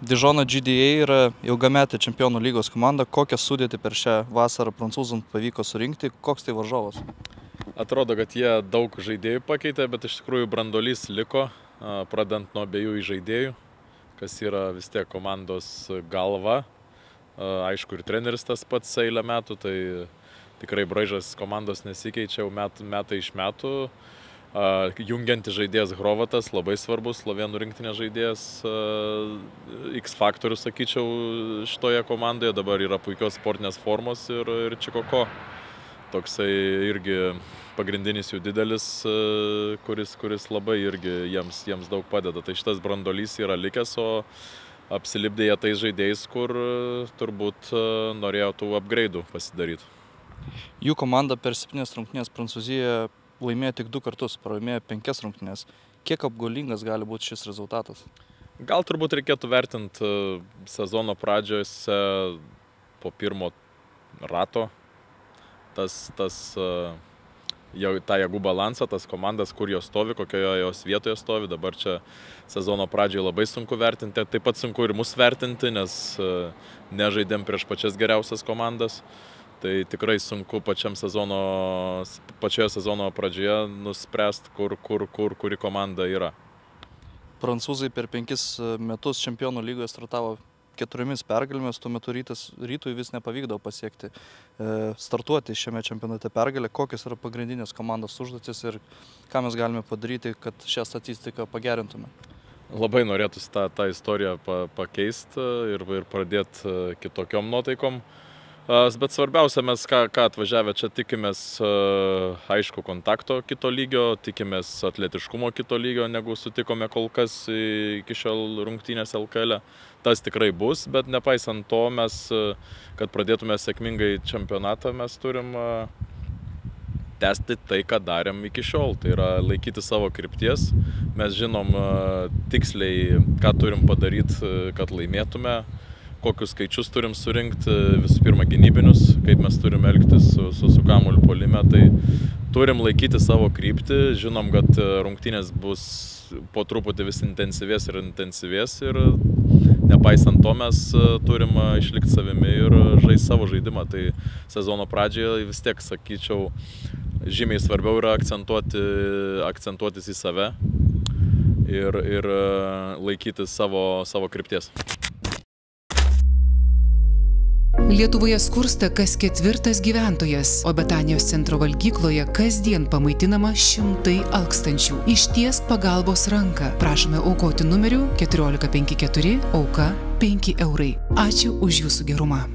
Dižono GDA yra ilgametė čempionų lygos komanda. Kokią sudėtį per šią vasarą prancūzams pavyko surinkti? Koks tai varžovas? Atrodo, kad jie daug žaidėjų pakeitė, bet iš tikrųjų branduolys liko, pradant nuo abiejų žaidėjų, kas yra vis tiek komandos galva. Aišku, ir treneris tas pats eilę metų, tai tikrai braižas komandos nesikeičia jau metai iš metų. Jungiantis žaidėjas Hrovatas, labai svarbus slovėnų rinktinės žaidėjas, X faktorius, sakyčiau, šitoje komandoje. Dabar yra puikios sportinės formos ir Čikoko. Toksai irgi pagrindinis jų didelis, kuris labai irgi jiems daug padeda. Tai šitas branduolys yra likęs, o apsilipdė jie tais žaidėjais, kur turbūt norėjo tų upgrade'ų pasidaryti. Jų komanda per 7 rungtynes Prancūzijoje laimėjo tik 2 kartus, pralaimėjo 5 rungtynes. Kiek apgaulingas gali būti šis rezultatas? Gal turbūt reikėtų vertinti sezono pradžiose po pirmo rato tą jėgų balansą, tas komandas, kur jos stovi, kokioje jos vietoje stovi. Dabar čia sezono pradžioje labai sunku vertinti, taip pat sunku ir mus vertinti, nes nežaidėm prieš pačias geriausias komandas. Tai tikrai sunku pačioje sezono pradžioje nuspręsti, kuri komanda yra. Prancūzai per 5 metus čempionų lygoje startavo 4 pergalėmis, tuo metu Rytui vis nepavykdavo pasiekti startuoti šiame čempionate pergalę. Kokios yra pagrindinės komandos užduotis ir ką mes galime padaryti, kad šią statistiką pagerintume? Labai norėtųsi tą istoriją pakeisti ir pradėti kitokiom nuotaikom. Bet svarbiausia, mes ką atvažiavę čia tikimės, aišku, kontakto kito lygio, tikimės atletiškumo kito lygio, negu sutikome kol kas iki šiol rungtynės LKL. Tas tikrai bus, bet nepaisant to, mes, kad pradėtume sėkmingai čempionatą, mes turim tęsti tai, ką darėm iki šiol. Tai yra laikyti savo krypties. Mes žinom tiksliai, ką turim padaryti, kad laimėtume. Kokius skaičius turim surinkti, visų pirma gynybinius, kaip mes turim elgtis su kamuoliu puolime, tai turim laikyti savo kryptį, žinom, kad rungtynės bus po truputį vis intensyvės ir nepaisant to mes turim išlikti savimi ir žaisti savo žaidimą. Tai sezono pradžioje vis tiek, sakyčiau, žymiai svarbiau yra akcentuotis į save ir laikyti savo krypties. Lietuvoje skursta kas 4 gyventojas, o Betanijos centro valgykloje kasdien pamaitinama šimtai alkstančių. Ištiesk pagalbos ranką. Prašome aukoti numeriu 1454 auka 5 eurai. Ačiū už jūsų gerumą.